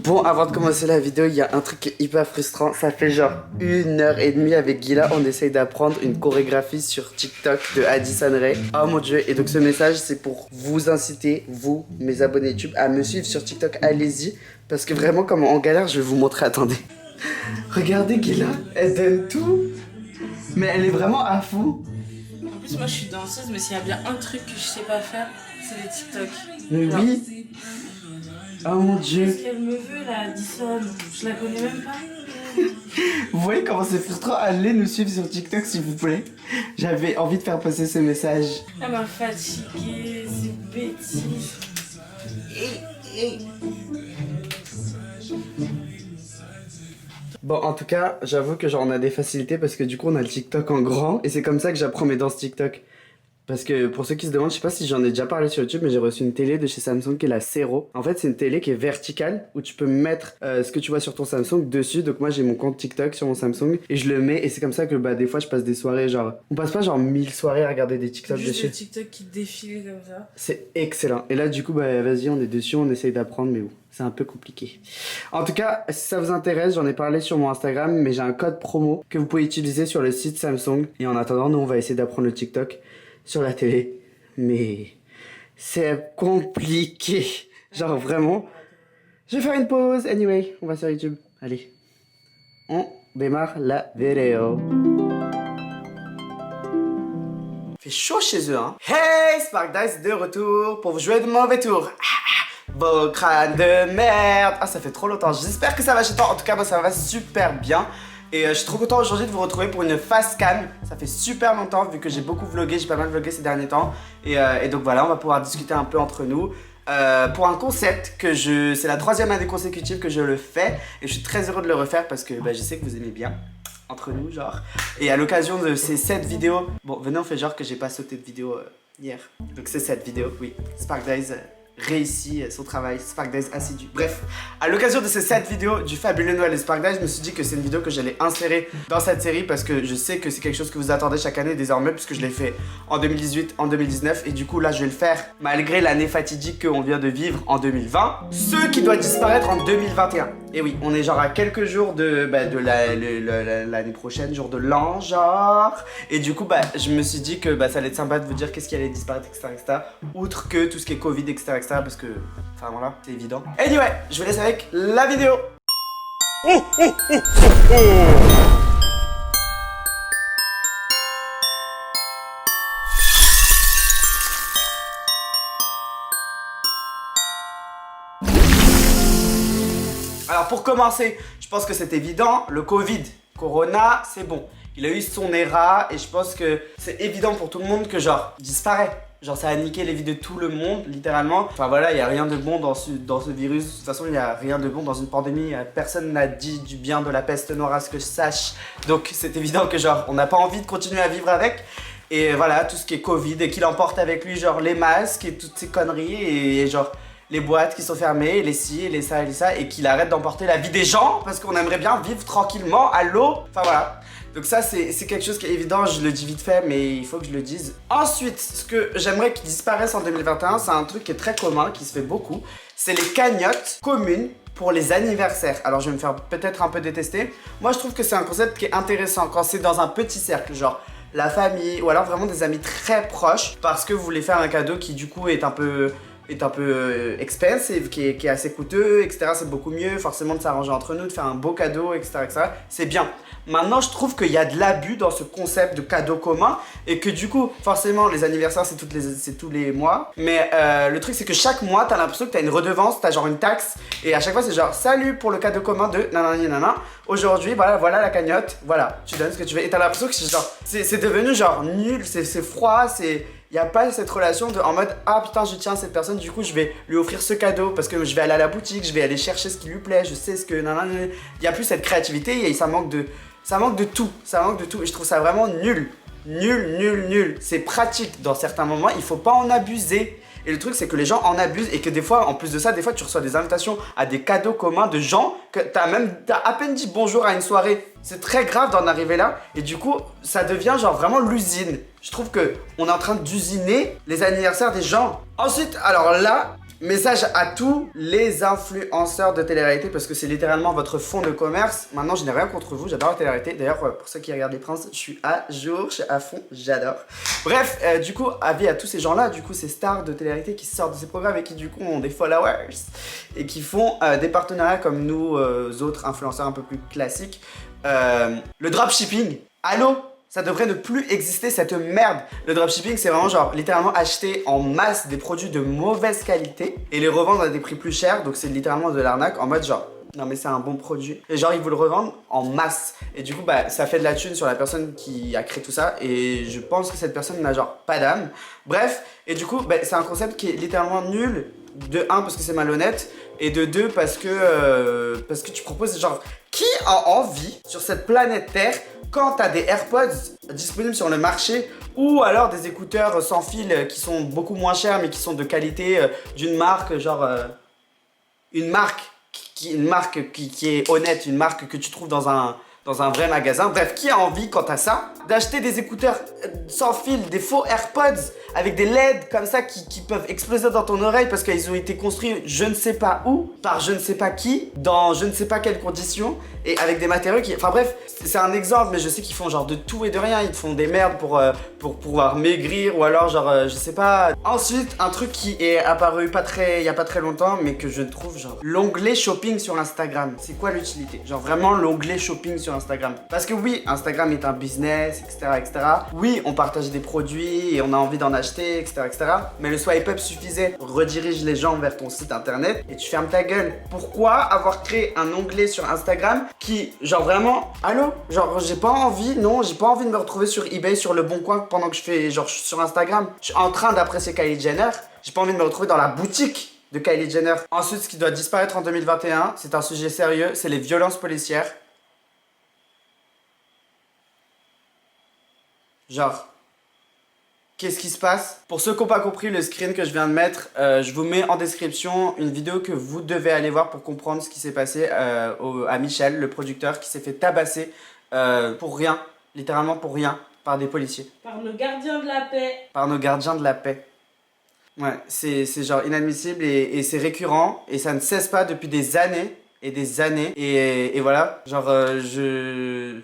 Bon, avant de commencer la vidéo, il y a un truc qui est hyper frustrant. Ça fait genre 1h30 avec Gila, on essaye d'apprendre une chorégraphie sur TikTok de Addison Rae. Oh mon dieu, et donc ce message c'est pour vous inciter, vous, mes abonnés YouTube, à me suivre sur TikTok, allez-y. Parce que vraiment, comme en galère, je vais vous montrer, attendez. Regardez Gila, elle donne tout. Mais elle est vraiment à fond. En plus, moi je suis danseuse, mais s'il y a bien un truc que je sais pas faire, c'est les TikTok. Mais Alors, oui. Oh mon dieu. qu'est-ce qu'elle me veut là, Addison? Je la connais même pas. Vous voyez comment c'est frustrant? Allez nous suivre sur TikTok s'il vous plaît. J'avais envie de faire passer ce message. Elle m'a fatiguée, c'est bêtise. Bon, en tout cas, j'avoue que genre on a des facilités parce que du coup on a le TikTok en grand et c'est comme ça que j'apprends mes danses TikTok. Parce que pour ceux qui se demandent, je sais pas si j'en ai déjà parlé sur YouTube, mais j'ai reçu une télé de chez Samsung qui est la Sero. En fait, c'est une télé qui est verticale où tu peux mettre ce que tu vois sur ton Samsung dessus. Donc moi j'ai mon compte TikTok sur mon Samsung et je le mets et c'est comme ça que bah des fois je passe des soirées genre... On passe pas genre 1000 soirées à regarder des TikTok Juste dessus. des TikTok qui défilent comme ça. C'est excellent. Et là du coup bah vas-y on est dessus, on essaye d'apprendre mais bon. C'est un peu compliqué. En tout cas, si ça vous intéresse, j'en ai parlé sur mon Instagram, mais j'ai un code promo que vous pouvez utiliser sur le site Samsung. Et en attendant, nous, on va essayer d'apprendre le TikTok sur la télé. Mais c'est compliqué. Genre vraiment. Je vais faire une pause. Anyway, on va sur YouTube. Allez. On démarre la vidéo. Il fait chaud chez eux, hein. Hey, Spark Dice de retour pour vous jouer de mauvais tours. Vos crânes de merde. Ah, ça fait trop longtemps. J'espère que ça va chez toi. En tout cas, moi, ça va super bien. Et je suis trop content aujourd'hui de vous retrouver pour une face cam. Ça fait super longtemps vu que j'ai beaucoup vlogué. J'ai pas mal vlogué ces derniers temps. Et donc voilà, on va pouvoir discuter un peu entre nous. Pour un concept que c'est la 3e année consécutive que je le fais. Et je suis très heureux de le refaire parce que bah, je sais que vous aimez bien. Entre nous, genre. Et à l'occasion de ces 7 vidéos. Bon, venez, on fait genre que j'ai pas sauté de vidéo hier. Donc c'est cette vidéo, oui. Spark Days réussit son travail, Spark Days assidu. Bref, à l'occasion de ces 7 vidéos du fabuleux Noël de Spark Days, je me suis dit que c'est une vidéo que j'allais insérer dans cette série parce que je sais que c'est quelque chose que vous attendez chaque année désormais puisque je l'ai fait en 2018, en 2019 et du coup là je vais le faire malgré l'année fatidique qu'on vient de vivre en 2020. Ce qui doit disparaître en 2021. Et oui, on est genre à quelques jours de l'année prochaine, jour de l'an, genre. Et du coup, bah, je me suis dit que ça allait être sympa de vous dire qu'est-ce qui allait disparaître, etc. Outre que tout ce qui est Covid, etc. Parce que, enfin voilà, c'est évident. Anyway, je vous laisse avec la vidéo. Alors pour commencer, je pense que c'est évident, le Covid, Corona, c'est bon. Il a eu son era et je pense que c'est évident pour tout le monde que genre, il disparaît. Genre ça a niqué les vies de tout le monde, littéralement. Enfin voilà, il n'y a rien de bon dans ce virus. De toute façon, il n'y a rien de bon dans une pandémie. Personne n'a dit du bien de la peste noire à ce que je sache. Donc c'est évident que genre, on n'a pas envie de continuer à vivre avec. Et voilà, tout ce qui est Covid et qu'il emporte avec lui genre les masques et toutes ces conneries et genre... les boîtes qui sont fermées, les ci, les ça et les ça, et qu'il arrête d'emporter la vie des gens parce qu'on aimerait bien vivre tranquillement à l'eau. Enfin voilà. Donc ça c'est quelque chose qui est évident, je le dis vite fait mais il faut que je le dise. Ensuite, ce que j'aimerais qu'il disparaisse en 2021, c'est un truc qui est très commun, qui se fait beaucoup. C'est les cagnottes communes pour les anniversaires. Alors je vais me faire peut-être un peu détester. Moi je trouve que c'est un concept qui est intéressant quand c'est dans un petit cercle, genre la famille ou alors vraiment des amis très proches parce que vous voulez faire un cadeau qui du coup est un peu expensive, qui est assez coûteux, etc. C'est beaucoup mieux, forcément de s'arranger entre nous, de faire un beau cadeau, etc. C'est bien. Maintenant, je trouve qu'il y a de l'abus dans ce concept de cadeau commun et que du coup, forcément, les anniversaires, c'est tous les mois. Mais le truc, c'est que chaque mois, t'as l'impression que t'as une redevance, t'as genre une taxe et à chaque fois, c'est genre salut pour le cadeau commun de nanana. Aujourd'hui, voilà la cagnotte, voilà, tu donnes ce que tu veux et t'as l'impression que c'est genre, c'est devenu genre nul, c'est froid, c'est... Il n'y a pas cette relation de en mode ah putain je tiens à cette personne du coup je vais lui offrir ce cadeau parce que je vais aller à la boutique, je vais aller chercher ce qui lui plaît, je sais ce que nanana. Il n'y a plus cette créativité et ça manque de tout et je trouve ça vraiment nul. C'est pratique dans certains moments, il faut pas en abuser. Et le truc c'est que les gens en abusent et que des fois, en plus de ça, des fois tu reçois des invitations à des cadeaux communs de gens que t'as à peine dit bonjour à une soirée. C'est très grave d'en arriver là et du coup ça devient genre vraiment l'usine. Je trouve que on est en train d'usiner les anniversaires des gens. Ensuite, alors là, Message à tous les influenceurs de télé-réalité parce que c'est littéralement votre fond de commerce. Maintenant, je n'ai rien contre vous, j'adore la télé-réalité. D'ailleurs, pour ceux qui regardent Les Princes, je suis à jour, je suis à fond, j'adore. Bref, du coup, avis à tous ces gens-là, du coup, ces stars de télé-réalité qui sortent de ces programmes et qui, du coup, ont des followers et qui font des partenariats comme nous, autres influenceurs un peu plus classiques. Le dropshipping, allô? Ça devrait ne plus exister cette merde. Le dropshipping, c'est vraiment genre littéralement acheter en masse des produits de mauvaise qualité et les revendre à des prix plus chers. Donc c'est littéralement de l'arnaque en mode genre non mais c'est un bon produit. Et genre ils vous le revendent en masse. Et du coup bah ça fait de la thune sur la personne qui a créé tout ça. Et je pense que cette personne n'a genre pas d'âme. Bref, et du coup bah, c'est un concept qui est littéralement nul. De 1 parce que c'est malhonnête. Et de 2 parce que tu proposes genre qui a envie sur cette planète Terre quand t'as des AirPods disponibles sur le marché ou alors des écouteurs sans fil qui sont beaucoup moins chers mais qui sont de qualité d'une marque genre une marque qui est honnête, une marque que tu trouves dans un vrai magasin. Bref, qui a envie quand t'as ça d'acheter des écouteurs sans fil, des faux AirPods avec des LED comme ça qui peuvent exploser dans ton oreille parce qu'ils ont été construits je ne sais pas où, par je ne sais pas qui, dans je ne sais pas quelles conditions et avec des matériaux qui... Enfin bref, c'est un exemple mais je sais qu'ils font genre de tout et de rien. Ils te font des merdes pour pouvoir maigrir ou alors genre je sais pas. Ensuite, un truc qui est apparu il y a pas très longtemps mais que je trouve genre l'onglet shopping sur Instagram. C'est quoi l'utilité? Genre vraiment l'onglet shopping sur Instagram. Parce que oui, Instagram est un business, etc., etc. Oui, on partage des produits et on a envie d'en acheter, etc., etc. Mais le swipe up suffisait. Redirige les gens vers ton site internet et tu fermes ta gueule. Pourquoi avoir créé un onglet sur Instagram qui, genre vraiment, allô? Genre j'ai pas envie, non, j'ai pas envie de me retrouver sur eBay, sur le bon coin pendant que je fais, genre je suis sur Instagram. Je suis en train d'apprécier Kylie Jenner. J'ai pas envie de me retrouver dans la boutique de Kylie Jenner. Ensuite, ce qui doit disparaître en 2021, c'est un sujet sérieux, c'est les violences policières. Genre, qu'est-ce qui se passe? Pour ceux qui n'ont pas compris le screen que je viens de mettre, je vous mets en description une vidéo que vous devez aller voir pour comprendre ce qui s'est passé à Michel, le producteur, qui s'est fait tabasser pour rien, littéralement pour rien, par des policiers. Par nos gardiens de la paix. Par nos gardiens de la paix. Ouais, c'est genre inadmissible et c'est récurrent et ça ne cesse pas depuis des années. Et des années et voilà, genre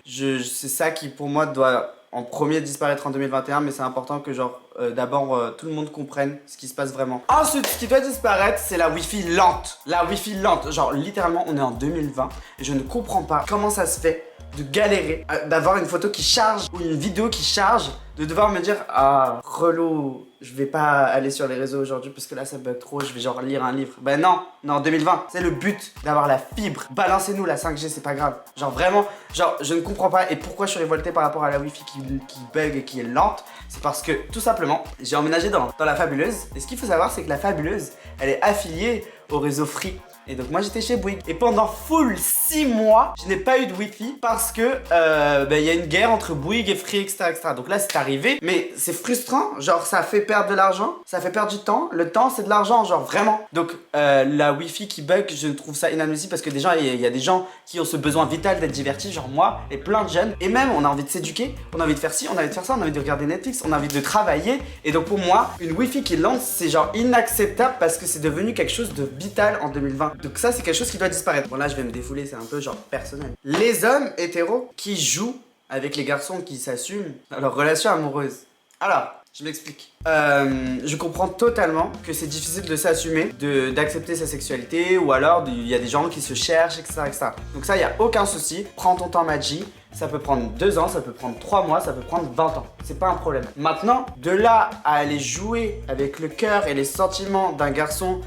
c'est ça qui pour moi doit en premier disparaître en 2021 mais c'est important que genre d'abord tout le monde comprenne ce qui se passe vraiment. Ensuite, ce qui doit disparaître, c'est la Wi-Fi lente. La Wi-Fi lente, genre littéralement on est en 2020 et je ne comprends pas comment ça se fait de galérer d'avoir une photo qui charge ou une vidéo qui charge, de devoir me dire ah relou, je vais pas aller sur les réseaux aujourd'hui parce que là ça bug trop, je vais genre lire un livre. Ben non, 2020, c'est le but d'avoir la fibre. Balancez-nous la 5G, c'est pas grave. Genre vraiment, genre je ne comprends pas et pourquoi je suis révolté par rapport à la Wi-Fi qui bug et qui est lente. C'est parce que tout simplement, j'ai emménagé dans la Fabuleuse et ce qu'il faut savoir c'est que la Fabuleuse, elle est affiliée au réseau Free. Et donc moi j'étais chez Bouygues et pendant full 6 mois je n'ai pas eu de Wi-Fi parce que y a une guerre entre Bouygues et Free, etc., etc. Donc là c'est arrivé mais c'est frustrant, genre ça fait perdre de l'argent, ça fait perdre du temps, le temps c'est de l'argent, genre vraiment. Donc la Wi-Fi qui bug, je trouve ça inadmissible parce que déjà il y a des gens qui ont ce besoin vital d'être divertis, genre moi et plein de jeunes, et même on a envie de s'éduquer, on a envie de faire ci, on a envie de faire ça, on a envie de regarder Netflix, on a envie de travailler. Et donc pour moi une Wi-Fi qui est lente c'est genre inacceptable parce que c'est devenu quelque chose de vital en 2020. Donc ça c'est quelque chose qui doit disparaître. Bon là je vais me défouler, c'est un peu genre personnel. Les hommes hétéros qui jouent avec les garçons qui s'assument dans leur relation amoureuse. Alors, je m'explique. Je comprends totalement que c'est difficile de s'assumer, d'accepter sa sexualité, ou alors il y a des gens qui se cherchent, etc., etc. Donc ça, il n'y a aucun souci. Prends ton temps, Maggie. Ça peut prendre 2 ans, ça peut prendre 3 mois, ça peut prendre 20 ans. C'est pas un problème. Maintenant, de là à aller jouer avec le cœur et les sentiments d'un garçon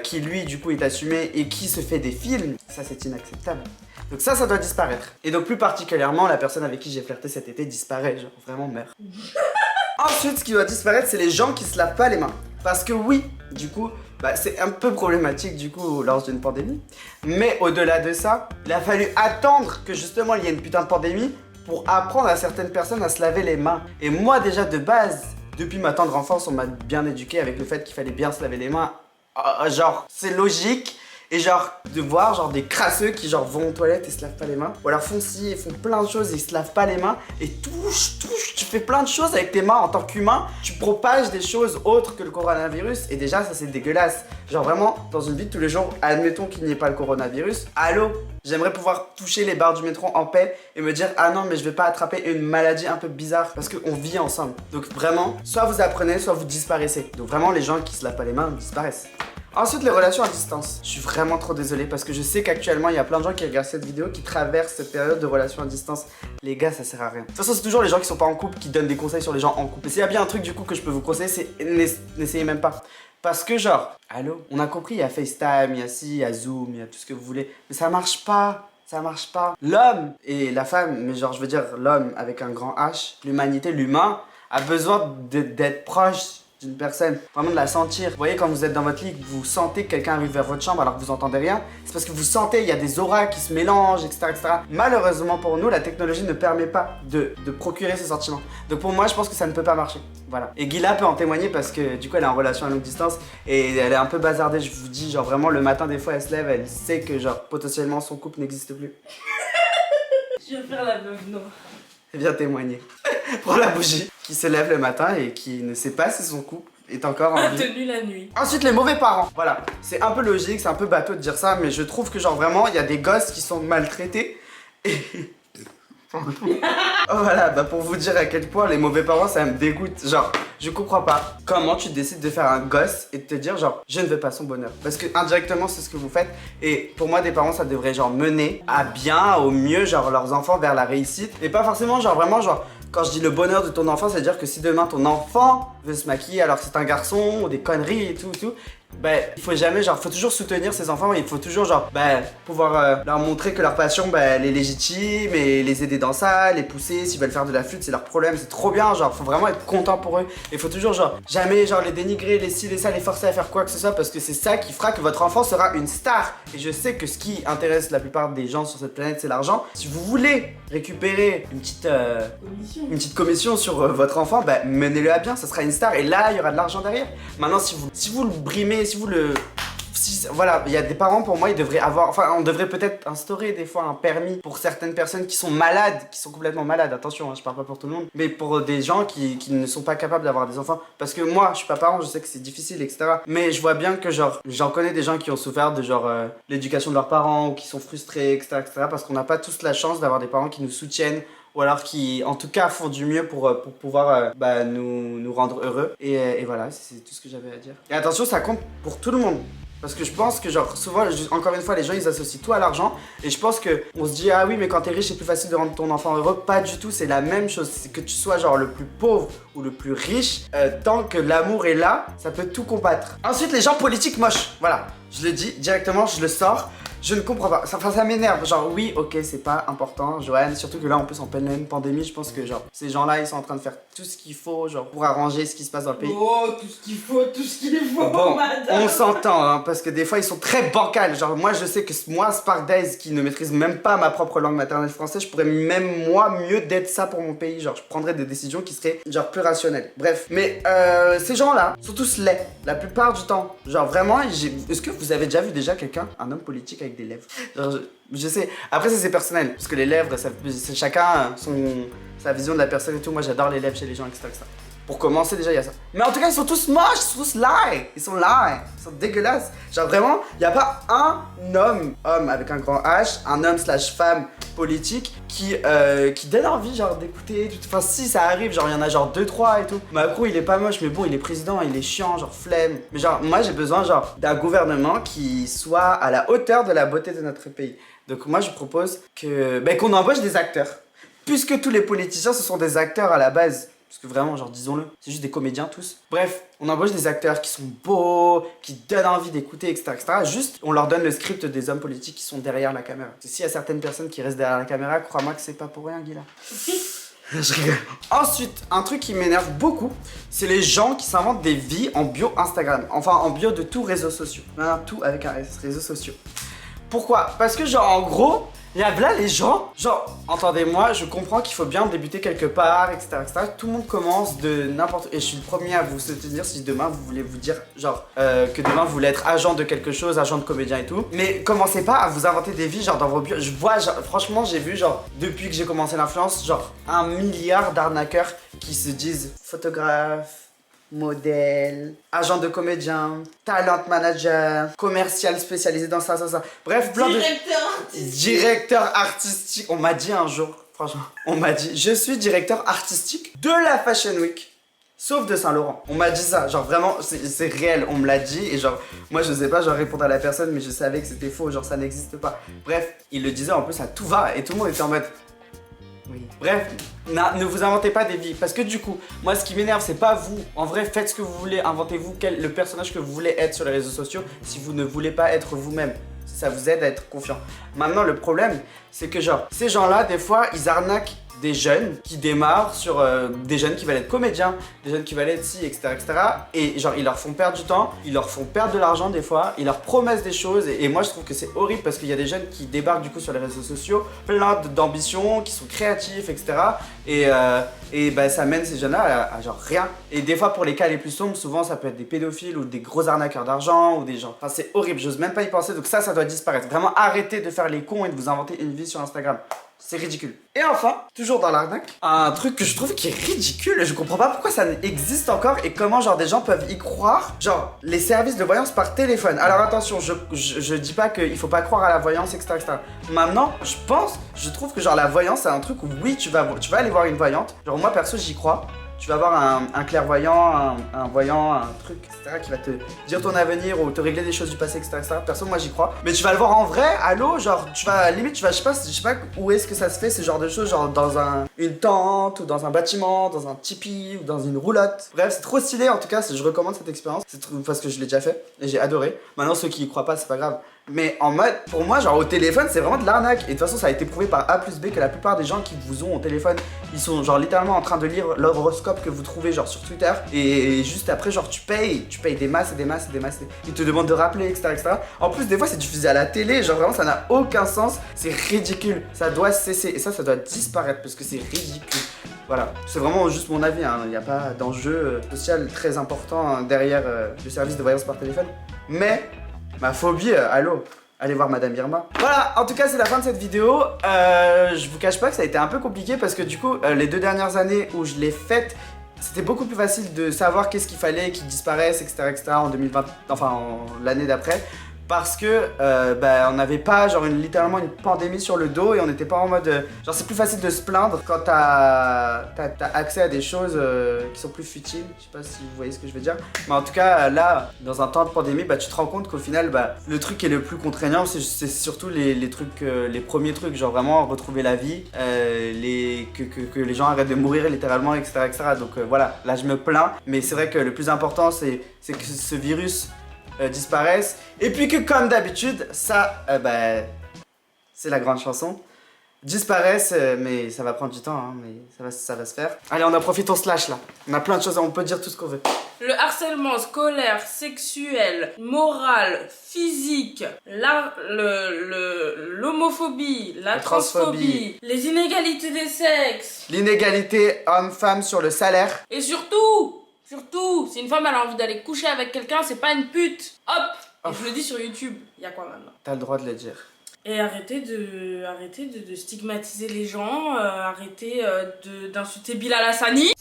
qui, lui, du coup, est assumé et qui se fait des films, ça, c'est inacceptable. Donc ça doit disparaître. Et donc plus particulièrement, la personne avec qui j'ai flirté cet été disparaît, genre vraiment meurt. Ensuite, ce qui doit disparaître, c'est les gens qui se lavent pas les mains. Parce que oui, du coup, c'est un peu problématique du coup lors d'une pandémie. Mais au-delà de ça, il a fallu attendre que justement il y ait une putain de pandémie pour apprendre à certaines personnes à se laver les mains. Et moi déjà de base, depuis ma tendre enfance, on m'a bien éduqué avec le fait qu'il fallait bien se laver les mains. Genre, c'est logique. Et genre, de voir genre des crasseux qui genre vont aux toilettes et se lavent pas les mains. Ou alors font ci et font plein de choses et ils se lavent pas les mains. Et touche, tu fais plein de choses avec tes mains en tant qu'humain. Tu propages des choses autres que le coronavirus. Et déjà, ça c'est dégueulasse. Genre vraiment, dans une vie de tous les jours, admettons qu'il n'y ait pas le coronavirus. Allô? J'aimerais pouvoir toucher les barres du métro en paix et me dire ah non mais je vais pas attraper une maladie un peu bizarre parce qu'on vit ensemble. Donc vraiment, soit vous apprenez, soit vous disparaissez. Donc vraiment les gens qui se lavent pas les mains disparaissent. Ensuite les relations à distance. Je suis vraiment trop désolé parce que je sais qu'actuellement il y a plein de gens qui regardent cette vidéo qui traversent cette période de relations à distance. Les gars ça sert à rien. De toute façon c'est toujours les gens qui sont pas en couple qui donnent des conseils sur les gens en couple. Et s'il y a bien un truc du coup que je peux vous conseiller c'est n'essayez même pas. Parce que genre, allô, on a compris, il y a FaceTime, il y a ci, il y a Zoom, il y a tout ce que vous voulez. Mais ça marche pas, ça marche pas. L'homme et la femme, mais genre je veux dire l'homme avec un grand H, l'humanité, l'humain, a besoin d'être proche d'une personne, vraiment de la sentir. Vous voyez quand vous êtes dans votre lit, vous sentez que quelqu'un arrive vers votre chambre alors que vous entendez rien, c'est parce que vous sentez, il y a des auras qui se mélangent, etc., etc. Malheureusement pour nous, la technologie ne permet pas de procurer ces sentiments. Donc pour moi, je pense que ça ne peut pas marcher. Voilà. Et Gila peut en témoigner parce que du coup, elle est en relation à longue distance et elle est un peu bazardée, je vous dis, genre vraiment le matin des fois, elle se lève, elle sait que genre potentiellement son couple n'existe plus. Je vais faire la meuf, non. Elle vient témoigner. Prends la bougie, qui se lève le matin et qui ne sait pas si son couple est encore en vie. Tenu la nuit. Ensuite, les mauvais parents. Voilà, c'est un peu logique, c'est un peu bateau de dire ça, mais je trouve que genre vraiment, il y a des gosses qui sont maltraités et... Voilà, bah pour vous dire à quel point les mauvais parents ça me dégoûte. Genre, je comprends pas comment tu décides de faire un gosse et de te dire genre je ne veux pas son bonheur. Parce que indirectement c'est ce que vous faites. Et pour moi des parents ça devrait genre mener à bien, au mieux genre leurs enfants vers la réussite. Et pas forcément genre vraiment genre quand je dis le bonheur de ton enfant, c'est à dire que si demain ton enfant veut se maquiller alors que c'est un garçon ou des conneries et tout, ben il faut jamais genre, faut toujours soutenir ses enfants et il faut toujours genre, ben pouvoir leur montrer que leur passion, ben elle est légitime et les aider dans ça, les pousser, s'ils veulent faire de la flûte c'est leur problème, c'est trop bien, genre faut vraiment être content pour eux et faut toujours genre, jamais genre les dénigrer, les ci, les ça, les forcer à faire quoi que ce soit parce que c'est ça qui fera que votre enfant sera une star. Et je sais que ce qui intéresse la plupart des gens sur cette planète c'est l'argent. Si vous voulez récupérer une petite commission sur votre enfant, bah menez-le à bien, ça sera une star et là il y aura de l'argent derrière. Maintenant si vous le brimez, voilà, il y a des parents pour moi ils devraient avoir, enfin on devrait peut-être instaurer des fois un permis pour certaines personnes qui sont malades, qui sont complètement malades, attention hein, je parle pas pour tout le monde, mais pour des gens qui ne sont pas capables d'avoir des enfants, parce que moi je suis pas parent, je sais que c'est difficile etc, mais je vois bien que genre, j'en connais des gens qui ont souffert de genre l'éducation de leurs parents ou qui sont frustrés etc, parce qu'on n'a pas tous la chance d'avoir des parents qui nous soutiennent ou alors qui en tout cas font du mieux pour pouvoir nous rendre heureux et voilà, c'est tout ce que j'avais à dire. Et attention, ça compte pour tout le monde. Parce que je pense que genre souvent, encore une fois, les gens ils associent tout à l'argent et je pense que on se dit ah oui mais quand t'es riche c'est plus facile de rendre ton enfant heureux. Pas du tout, c'est la même chose. C'est que tu sois genre le plus pauvre ou le plus riche, tant que l'amour est là, ça peut tout combattre. Ensuite les gens politiques moches, voilà, je le dis directement, je le sors. Je ne comprends pas, ça m'énerve, genre oui, ok, c'est pas important, Joanne, surtout que là en plus en pleine pandémie, je pense que genre ces gens-là ils sont en train de faire tout ce qu'il faut, genre pour arranger ce qui se passe dans le pays. Oh, tout ce qu'il faut, Bon, madame. on s'entend, hein, parce que des fois ils sont très bancals, genre moi je sais que moi, Spark Days, qui ne maîtrise même pas ma propre langue maternelle française, je pourrais même moi mieux d'être ça pour mon pays, genre je prendrais des décisions qui seraient genre plus rationnelles. Bref, mais ces gens-là sont tous laids, la plupart du temps, genre vraiment, est-ce que vous avez déjà vu quelqu'un, un homme politique avec des lèvres. Genre, je sais, après ça c'est personnel, parce que les lèvres, c'est chacun sa vision de la personne et tout. Moi j'adore les lèvres chez les gens, etc. Pour commencer déjà il y a ça. Mais en tout cas ils sont tous moches, ils sont tous laids, ils sont dégueulasses. Genre vraiment, il n'y a pas un homme avec un grand H, un homme / femme politique qui donne envie genre d'écouter. Enfin si ça arrive, genre il y en a genre 2-3 et tout. Macron il est pas moche mais bon il est président, il est chiant, genre flemme. Mais genre moi j'ai besoin genre d'un gouvernement qui soit à la hauteur de la beauté de notre pays. Donc moi je propose qu'on embauche des acteurs. Puisque tous les politiciens ce sont des acteurs à la base. Parce que vraiment, genre, disons-le, c'est juste des comédiens tous. Bref, on embauche des acteurs qui sont beaux, qui donnent envie d'écouter, etc., etc. Juste, on leur donne le script des hommes politiques qui sont derrière la caméra. Parce que s'il y a certaines personnes qui restent derrière la caméra, crois-moi que c'est pas pour rien, Guilla. Je rigole. Ensuite, un truc qui m'énerve beaucoup, c'est les gens qui s'inventent des vies en bio Instagram. Enfin, en bio de tout réseau social. Non, tout avec un réseau social. Pourquoi? Parce que genre, en gros, Et là, les gens, genre, entendez-moi, je comprends qu'il faut bien débuter quelque part, etc., etc. Tout le monde commence de n'importe... Et je suis le premier à vous soutenir si demain vous voulez vous dire, genre, que demain vous voulez être agent de quelque chose, agent de comédien et tout. Mais commencez pas à vous inventer des vies, genre, dans vos bureaux. Je vois, genre, franchement, j'ai vu, genre, depuis que j'ai commencé l'influence, genre, 1 milliard d'arnaqueurs qui se disent photographe, modèle, agent de comédien, talent manager, commercial spécialisé dans ça. Bref, plein de... Directeur artistique. On m'a dit un jour, franchement, on m'a dit, je suis directeur artistique de la Fashion Week. Sauf de Saint-Laurent. On m'a dit ça, genre vraiment, c'est réel, on me l'a dit. Et genre, moi je sais pas, genre répondre à la personne, mais je savais que c'était faux, genre ça n'existe pas. Bref, il le disait en plus à tout va, et tout le monde était en mode... Oui. Bref, ne vous inventez pas des vies, parce que du coup, moi ce qui m'énerve c'est pas vous, en vrai faites ce que vous voulez, inventez-vous le personnage que vous voulez être sur les réseaux sociaux si vous ne voulez pas être vous-même, ça vous aide à être confiant. Maintenant le problème c'est que genre, ces gens-là des fois ils arnaquent des jeunes qui démarrent sur des jeunes qui veulent être comédiens, des jeunes qui veulent être ci, etc., etc. Et genre, ils leur font perdre du temps, ils leur font perdre de l'argent des fois, ils leur promettent des choses. Et moi, je trouve que c'est horrible parce qu'il y a des jeunes qui débarquent du coup sur les réseaux sociaux, plein d'ambitions, qui sont créatifs, etc. Et bah, ça mène ces jeunes-là à genre rien. Et des fois, pour les cas les plus sombres, souvent ça peut être des pédophiles ou des gros arnaqueurs d'argent ou des gens. Enfin, c'est horrible, j'ose même pas y penser. Donc ça doit disparaître. Vraiment, arrêtez de faire les cons et de vous inventer une vie sur Instagram. C'est ridicule. Et enfin, toujours dans l'arnaque, un truc que je trouve qui est ridicule et je comprends pas pourquoi ça existe encore et comment genre des gens peuvent y croire. Genre, les services de voyance par téléphone. Alors attention, je dis pas qu'il faut pas croire à la voyance, etc., etc. Maintenant, je trouve que genre la voyance c'est un truc où oui, tu vas aller voir une voyante. Genre moi perso, j'y crois. Tu vas avoir un clairvoyant, un voyant, un truc, etc. qui va te dire ton avenir ou te régler des choses du passé, etc., etc. Perso, moi j'y crois. Mais tu vas le voir en vrai, allô, genre tu vas, limite, je sais pas où est-ce que ça se fait, ce genre de choses, genre dans une tente ou dans un bâtiment, dans un tipi ou dans une roulotte. Bref, c'est trop stylé en tout cas, je recommande cette expérience. C'est parce que je l'ai déjà fait et j'ai adoré. Maintenant, ceux qui y croient pas, c'est pas grave. Mais en mode, pour moi, genre au téléphone, c'est vraiment de l'arnaque. Et de toute façon, ça a été prouvé par A plus B que la plupart des gens qui vous ont au téléphone, ils sont genre littéralement en train de lire l'horoscope que vous trouvez genre sur Twitter. Et juste après, genre tu payes des masses et des masses et des masses. Ils te demandent de rappeler, etc., etc. En plus, des fois, c'est diffusé à la télé. Genre vraiment, ça n'a aucun sens. C'est ridicule. Ça doit cesser. Et ça doit disparaître parce que c'est ridicule. Voilà, c'est vraiment juste mon avis, hein. Il n'y a pas d'enjeu social très important derrière le service de voyance par téléphone. Mais ma phobie, allô, allez voir Madame Irma. Voilà, en tout cas c'est la fin de cette vidéo. Je vous cache pas que ça a été un peu compliqué parce que du coup, les 2 dernières années où je l'ai faite, c'était beaucoup plus facile de savoir qu'est-ce qu'il fallait qu'il disparaisse, etc., etc. en 2020, enfin l'année d'après. Parce que on n'avait pas genre littéralement une pandémie sur le dos et on n'était pas en mode genre c'est plus facile de se plaindre quand t'as accès à des choses qui sont plus futiles. Je sais pas si vous voyez ce que je veux dire, mais en tout cas là dans un temps de pandémie tu te rends compte qu'au final le truc qui est le plus contraignant c'est surtout les trucs les premiers trucs, genre vraiment retrouver la vie, que les gens arrêtent de mourir littéralement, etc., etc. Donc voilà, là je me plains, mais c'est vrai que le plus important c'est que ce virus disparaissent. Et puis que comme d'habitude, ça, c'est la grande chanson, disparaissent, mais ça va prendre du temps, hein, mais ça va se faire. Allez, on en profite, on se lâche là. On a plein de choses, on peut dire tout ce qu'on veut. Le harcèlement scolaire, sexuel, moral, physique, l'homophobie, la transphobie, les inégalités des sexes, l'inégalité homme-femme sur le salaire. Et surtout, si une femme elle a envie d'aller coucher avec quelqu'un, c'est pas une pute. Hop. Et je le dis sur YouTube, y a quoi maintenant? T'as le droit de le dire. Et arrêtez de stigmatiser les gens, arrêtez d'insulter Bilal Hassani.